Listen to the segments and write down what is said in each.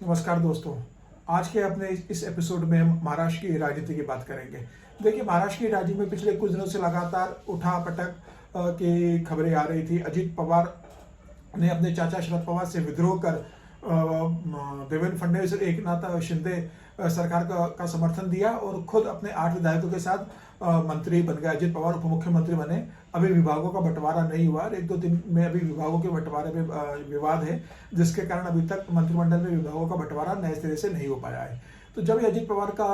नमस्कार दोस्तों। आज के अपने इस एपिसोड में हम महाराष्ट्र की राजनीति की बात करेंगे। देखिए, महाराष्ट्र की राजनीति में पिछले कुछ दिनों से लगातार उठापटक की खबरें आ रही थी। अजित पवार ने अपने चाचा शरद पवार से विद्रोह कर देवेंद्र फडणवीस और एकनाथ शिंदे सरकार का समर्थन दिया और खुद अपने 8 विधायकों के साथ मंत्री बन गए। अजित पवार उप मुख्यमंत्री बने। अभी विभागों का बंटवारा नहीं हुआ। 1-2 दिन में अभी विभागों के बंटवारे में विवाद है, जिसके कारण अभी तक मंत्रिमंडल में विभागों का बंटवारा नए सिरे से नहीं हो पाया है। तो जब ये अजित पवार का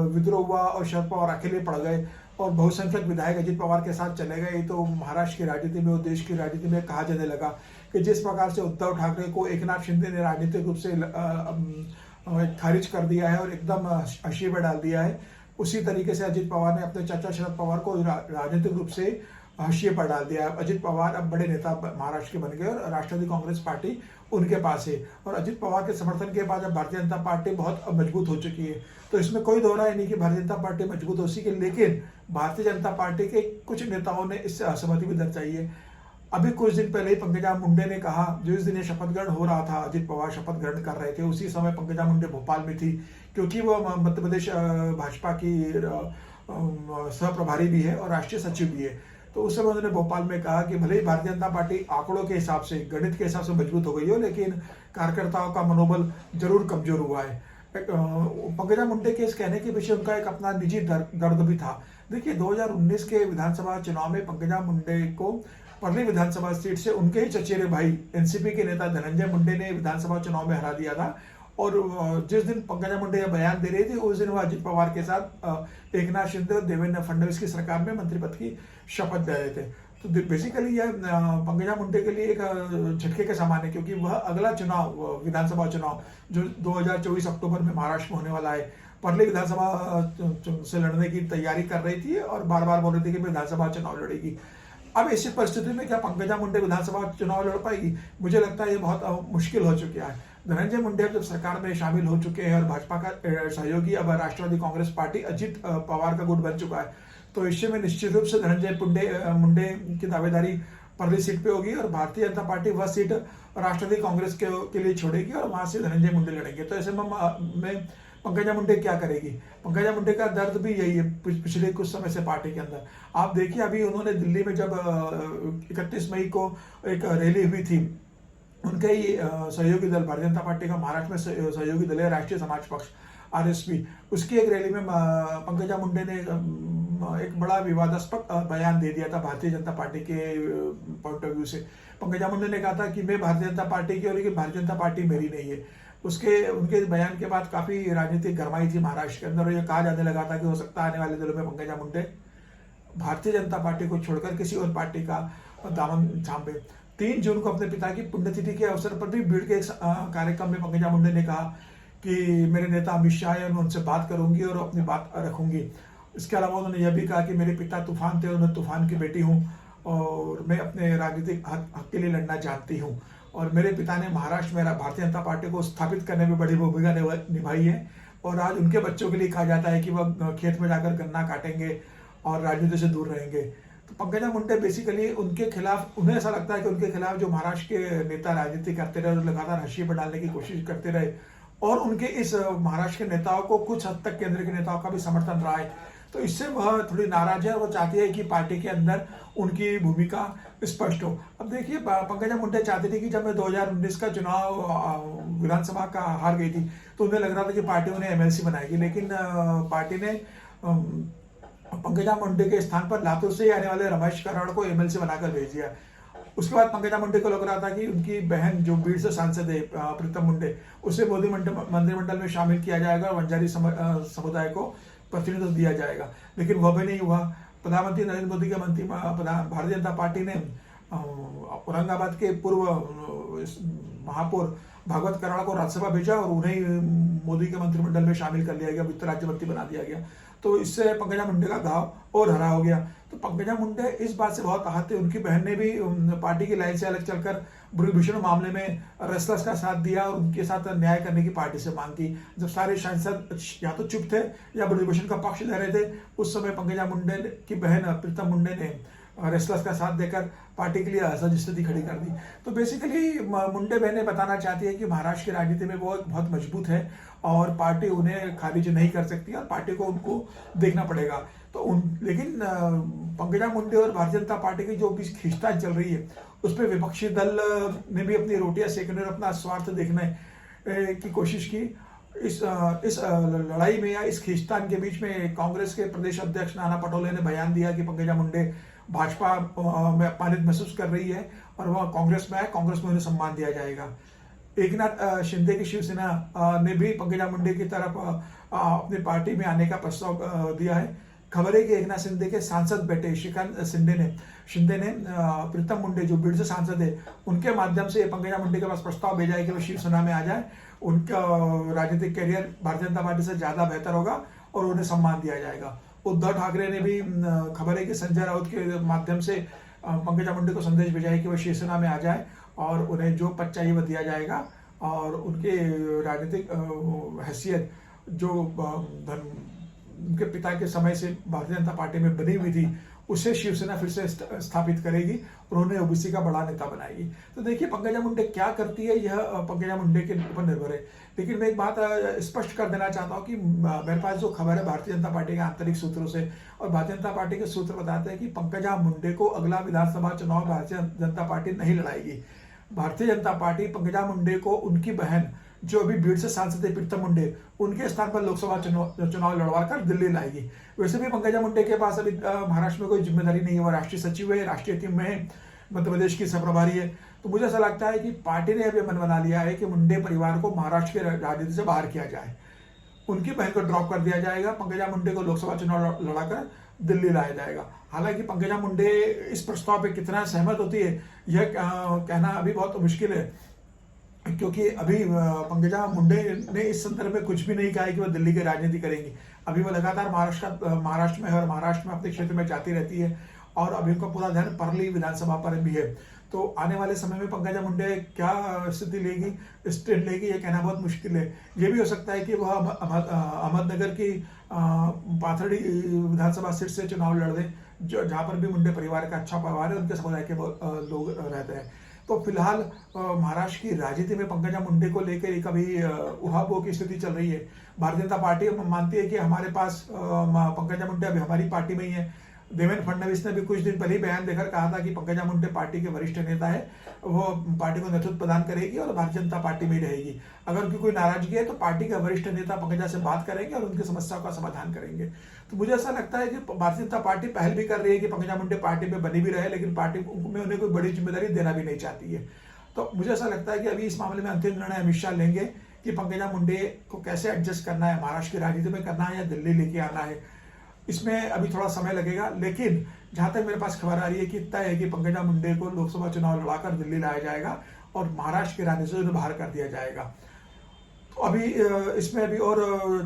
विद्रोह हुआ और शरद पवार अकेले पड़ गए और बहुसंख्यक विधायक अजित पवार के साथ चले गए, तो महाराष्ट्र की राजनीति में और देश की राजनीति में कहा जाने लगा कि जिस प्रकार से उद्धव ठाकरे को एकनाथ शिंदे ने राजनीतिक रूप से खारिज कर दिया है और एकदम हाशिए पर डाल दिया है, उसी तरीके से अजित पवार ने अपने चाचा शरद पवार को राजनीतिक रूप से हाशिए पर डाल दिया है। अजित पवार अब बड़े नेता महाराष्ट्र के बन गए और राष्ट्रवादी कांग्रेस पार्टी उनके पास है और अजित पवार के समर्थन के बाद अब भारतीय जनता पार्टी बहुत मजबूत हो चुकी है। तो इसमें कोई दो राय नहीं कि भारतीय जनता पार्टी मजबूत हो सकी, लेकिन भारतीय जनता पार्टी के कुछ नेताओं ने इससे असहमति भी दर्शाई है। अभी कुछ दिन पहले ही पंकजा मुंडे ने कहा, जो इस दिन ये शपथ ग्रहण हो रहा था, अजित पवार शपथ ग्रहण कर रहे थे, उसी समय पंकजा मुंडे भोपाल में थी, क्योंकि वो मध्य प्रदेश भाजपा की सहप्रभारी भी है और राष्ट्रीय सचिव भी है। तो उस समय उन्होंने भोपाल में कहा कि भले ही भारतीय जनता पार्टी आंकड़ों के हिसाब से, गणित के हिसाब से मजबूत हो गई हो, लेकिन कार्यकर्ताओं का मनोबल जरूर कमजोर हुआ है। पंकजा मुंडे के इस कहने के पीछे उनका एक अपना निजी दर्द भी था। देखिए, 2019 के विधानसभा चुनाव में पंकजा मुंडे को पर्ली विधानसभा सीट से उनके ही चचेरे भाई एनसीपी के नेता धनंजय मुंडे ने विधानसभा चुनाव में हरा दिया था। और जिस दिन पंकजा मुंडे यह बयान दे रही थी, उस दिन वह अजित पवार के साथ एकनाथ शिंदे और देवेंद्र फडणवीस की सरकार में मंत्री पद की शपथ ले रहे थे। तो बेसिकली यह पंकजा मुंडे के लिए एक झटके के समान है, क्योंकि वह अगला चुनाव, विधानसभा चुनाव जो 2024 अक्टूबर में महाराष्ट्र में होने वाला है, पर्ली विधानसभा से लड़ने की तैयारी कर रही थी और बार बार बोल रही थी कि विधानसभा चुनाव लड़ेगी। अब ऐसी परिस्थिति में क्या पंकजा मुंडे विधानसभा चुनाव लड़ पाएगी? मुझे लगता है ये बहुत मुश्किल हो चुका है। धनंजय मुंडे जब सरकार में शामिल हो चुके हैं और भाजपा का सहयोगी अब राष्ट्रवादी कांग्रेस पार्टी अजित पवार का गुट बन चुका है, तो इससे में निश्चित रूप से धनंजय मुंडे की दावेदारी पर्ली सीट पे होगी और भारतीय जनता पार्टी वह सीट राष्ट्रवादी कांग्रेस के लिए छोड़ेगी और वहां से धनंजय मुंडे लड़ेंगे। तो ऐसे में पंकजा मुंडे क्या करेगी? पंकजा मुंडे का दर्द भी यही है पिछले कुछ समय से पार्टी के अंदर। आप देखिए, अभी उन्होंने दिल्ली में जब 31 मई को एक रैली हुई थी, उनके ही सहयोगी दल, भारतीय जनता पार्टी का महाराष्ट्र में सहयोगी दल है राष्ट्रीय समाज पक्ष आरएसपी, उसकी एक रैली में पंकजा मुंडे ने एक बड़ा विवादास्पद बयान दे दिया था भारतीय जनता पार्टी के पॉइंट ऑफ व्यू से। पंकजा मुंडे ने कहा था कि मैं भारतीय जनता पार्टी की और लेकिन भारतीय जनता पार्टी मेरी नहीं है। उनके बयान के बाद काफी राजनीतिक गरमाई थी महाराष्ट्र के अंदर और यह कहा जाने लगा था कि हो सकता है आने वाले दिनों में पंकजा मुंडे भारतीय जनता पार्टी को छोड़कर किसी और पार्टी का दामन थामे। 3 जून को अपने पिता की पुण्यतिथि के अवसर पर भी भीड़ के कार्यक्रम में पंकजा मुंडे ने कहा कि मेरे नेता अमित शाह है और मैं उनसे बात करूंगी और अपनी बात रखूंगी। इसके अलावा उन्होंने यह भी कहा कि मेरे पिता तूफान थे और मैं तूफान की बेटी हूँ और मैं अपने राजनीतिक हक के लिए लड़ना चाहती हूँ और मेरे पिता ने महाराष्ट्र में भारतीय जनता पार्टी को स्थापित करने में बड़ी भूमिका निभाई है और आज उनके बच्चों के लिए कहा जाता है कि वह खेत में जाकर गन्ना काटेंगे और राजनीति से दूर रहेंगे। तो पंकजा मुंडे बेसिकली उनके खिलाफ, उन्हें ऐसा लगता है कि उनके खिलाफ जो महाराष्ट्र के नेता राजनीति करते रहे और लगातार हाशिए पर डालने की कोशिश करते रहे और उनके इस महाराष्ट्र के नेताओं को कुछ हद तक केंद्र के नेताओं का भी समर्थन रहा है, तो इससे वह थोड़ी नाराज है और वो चाहती है कि पार्टी के अंदर उनकी भूमिका स्पष्ट हो। अब देखिए, पंकजा मुंडे चाहती थी कि जब मैं 2019 का चुनाव विधानसभा का हार गई थी तो उन्हें लग रहा था कि पार्टी उन्हें एमएलसी बनाएगी, लेकिन पार्टी ने पंकजा मुंडे के स्थान पर लातूर से आने वाले रमेश कराड़ को एमएलसी बनाकर भेज दिया। उसके बाद पंकजा मुंडे को लग रहा था कि उनकी बहन जो बीड़ से सांसद है प्रीतम मुंडे, उसे मोदी मंत्रिमंडल में शामिल किया जाएगा और बंजारी समुदाय को प्रतिनिधित्व दिया जाएगा, लेकिन वह भी नहीं हुआ। प्रधानमंत्री नरेंद्र मोदी के मंत्री भारतीय जनता पार्टी ने औरंगाबाद के पूर्व महापौर भागवत कराड़ को राज्यसभा भेजा और उन्हें मोदी के मंत्रिमंडल में शामिल कर लिया गया, वित्त राज्य मंत्री बना दिया गया। तो इससे पंकजा मुंडे का घाव और हरा हो गया। तो पंकजा मुंडे इस बात से बहुत आहत थे। उनकी बहन ने भी पार्टी की लाइन से अलग चलकर ब्रजभूषण मामले में रेसलर्स का साथ दिया और उनके साथ न्याय करने की पार्टी से मांग की। जब सारे सांसद या तो चुप थे या ब्रजभूषण का पक्ष ले रहे थे, उस समय पंकजा मुंडे की बहन प्रीतम मुंडे ने रेसलर्स का साथ देकर पार्टी के लिए असहज स्थिति खड़ी कर दी। तो बेसिकली मुंडे बहनें बताना चाहती है कि महाराष्ट्र की राजनीति में वो बहुत मजबूत है और पार्टी उन्हें खारिज नहीं कर सकती और पार्टी को उनको देखना पड़ेगा। तो लेकिन पंकजा मुंडे और भारतीय जनता पार्टी की जो भी खींचतान चल रही है उस पर विपक्षी दल ने भी अपनी रोटियां सेकने और अपना स्वार्थ देखने की कोशिश की। इस लड़ाई में या इस खींचतान के बीच में कांग्रेस के प्रदेश अध्यक्ष नाना पटोले ने बयान दिया कि पंकजा मुंडे भाजपा में अपमानित महसूस कर रही है और वह कांग्रेस में है, कांग्रेस में उन्हें सम्मान दिया जाएगा। एकनाथ शिंदे की शिवसेना ने भी पंकजा मुंडे की तरफ अपनी पार्टी में आने का प्रस्ताव दिया है। खबर है कि एकनाथ शिंदे के सांसद बेटे श्रीकांत शिंदे ने प्रीतम मुंडे जो बीड़ से सांसद है उनके माध्यम से पंकजा मुंडे के पास प्रस्ताव भेजा है कि वह शिवसेना में आ जाए। उनका राजनीतिक करियर भारतीय जनता पार्टी से ज्यादा बेहतर होगा और उन्हें सम्मान दिया जाएगा। उद्धव ठाकरे ने भी खबर है कि संजय राउत के माध्यम से पंकजा मुंडे को संदेश भेजा है कि वह शिवसेना में आ जाए और उन्हें जो पद चाहिए वह दिया जाएगा और उनके राजनीतिक हैसियत जो उनके पिता के समय से भारतीय जनता पार्टी में बनी हुई थी उसे शिवसेना फिर से स्थापित करेगी और उन्हें ओबीसी का बड़ा नेता बनाएगी। तो देखिए पंकजा मुंडे क्या करती है यह पंकजा मुंडे के ऊपर निर्भर है। लेकिन मैं एक बात स्पष्ट कर देना चाहता हूँ कि मेरे पास जो खबर है भारतीय जनता पार्टी के आंतरिक सूत्रों से और भारतीय जनता पार्टी के सूत्र बताते हैं कि पंकजा मुंडे को अगला विधानसभा चुनाव भारतीय जनता पार्टी नहीं लड़ाएगी। भारतीय जनता पार्टी पंकजा मुंडे को उनकी बहन जो अभी बीड़ से सांसद है प्रीतम मुंडे उनके स्थान पर लोकसभा चुनाव लड़वा कर दिल्ली लाएगी। वैसे भी पंकजा मुंडे के पास अभी महाराष्ट्र में कोई जिम्मेदारी नहीं है, वो राष्ट्रीय सचिव है, राष्ट्रीय टीम में है, मध्य प्रदेश की सहप्रभारी है। तो मुझे ऐसा लगता है कि पार्टी ने अभी मन बना लिया है कि मुंडे परिवार को महाराष्ट्र की राजनीति से बाहर किया जाए, उनकी बहन को ड्रॉप कर दिया जाएगा, पंकजा मुंडे को लोकसभा चुनाव लड़ाकर दिल्ली लाया जाएगा। हालांकि पंकजा मुंडे इस प्रस्ताव पर कितना सहमत होती है यह कहना अभी बहुत मुश्किल है, क्योंकि अभी पंकजा मुंडे ने इस संदर्भ में कुछ भी नहीं कहा है कि वह दिल्ली की राजनीति करेंगी। अभी वह लगातार महाराष्ट्र में है और महाराष्ट्र में अपने क्षेत्र में जाती रहती है और अभी उनका पूरा ध्यान परली विधानसभा पर भी है। तो आने वाले समय में पंकजा मुंडे क्या स्थिति लेगी, स्टैंड लेगी, ये कहना बहुत मुश्किल है। ये भी हो सकता है कि वह अहमदनगर की पाथड़ी विधानसभा सीट से चुनाव लड़ दे, जहां पर भी मुंडे परिवार का अच्छा परिवार है, उनके समुदाय के लोग रहते हैं। तो फिलहाल महाराष्ट्र की राजनीति में पंकजा मुंडे को लेकर एक अभी उहापोह की स्थिति चल रही है। भारतीय जनता पार्टी मानती है कि हमारे पास पंकजा मुंडे अभी हमारी पार्टी में ही है। देवेंद्र फडणवीस ने भी कुछ दिन पहले बयान देकर कहा था कि पंकजा मुंडे पार्टी के वरिष्ठ नेता है, वो पार्टी को नेतृत्व प्रदान करेगी और भारतीय जनता पार्टी में ही रहेगी। अगर उनकी कोई नाराजगी है तो पार्टी के वरिष्ठ नेता पंकजा से बात करेंगे और उनकी समस्याओं का समाधान करेंगे। तो मुझे ऐसा लगता है कि भारतीय जनता पार्टी पहल भी कर रही है कि पंकजा मुंडे पार्टी में बनी भी रहे, लेकिन पार्टी में उन्हें कोई बड़ी जिम्मेदारी देना भी नहीं चाहती है। तो मुझे ऐसा लगता है कि अभी इस मामले में अंतिम निर्णय अमित शाह लेंगे कि पंकजा मुंडे को कैसे एडजस्ट करना है, महाराष्ट्र की राजनीति में करना है या दिल्ली लेके आना है। इसमें अभी थोड़ा समय लगेगा, लेकिन जहां तक मेरे पास खबर आ रही है कि तय है कि पंकजा मुंडे को लोकसभा चुनाव लड़ाकर दिल्ली लाया जाएगा और महाराष्ट्र की राजनीति से उन्हें बाहर कर दिया जाएगा। तो अभी इसमें अभी और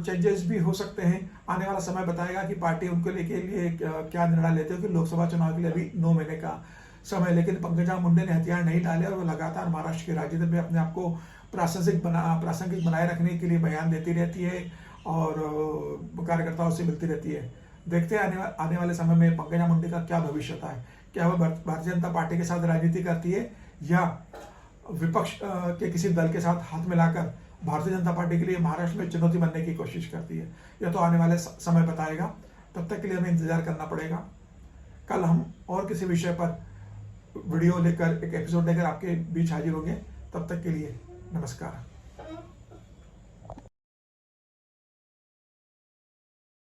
चेंजेस भी हो सकते हैं। आने वाला समय बताएगा कि पार्टी उनके लिए क्या निर्णय लेते हो कि लोकसभा चुनाव के लिए अभी 9 महीने का समय। लेकिन पंकजा मुंडे ने हथियार नहीं डाले और वो लगातार महाराष्ट्र की राजनीति में अपने आप को प्रासंगिक बनाए रखने के लिए बयान देती रहती है और कार्यकर्ताओं से मिलती रहती है। देखते हैं आने वाले समय में पंकजा मुंडे का क्या भविष्य होता है। क्या वह भारतीय जनता पार्टी के साथ राजनीति करती है या विपक्ष के किसी दल के साथ हाथ मिलाकर भारतीय जनता पार्टी के लिए महाराष्ट्र में चुनौती बनने की कोशिश करती है। यह तो आने वाले समय बताएगा। तब तक के लिए हमें इंतजार करना पड़ेगा। कल हम और किसी विषय पर वीडियो लेकर, एक एपिसोड लेकर आपके बीच हाजिर होंगे। तब तक के लिए नमस्कार।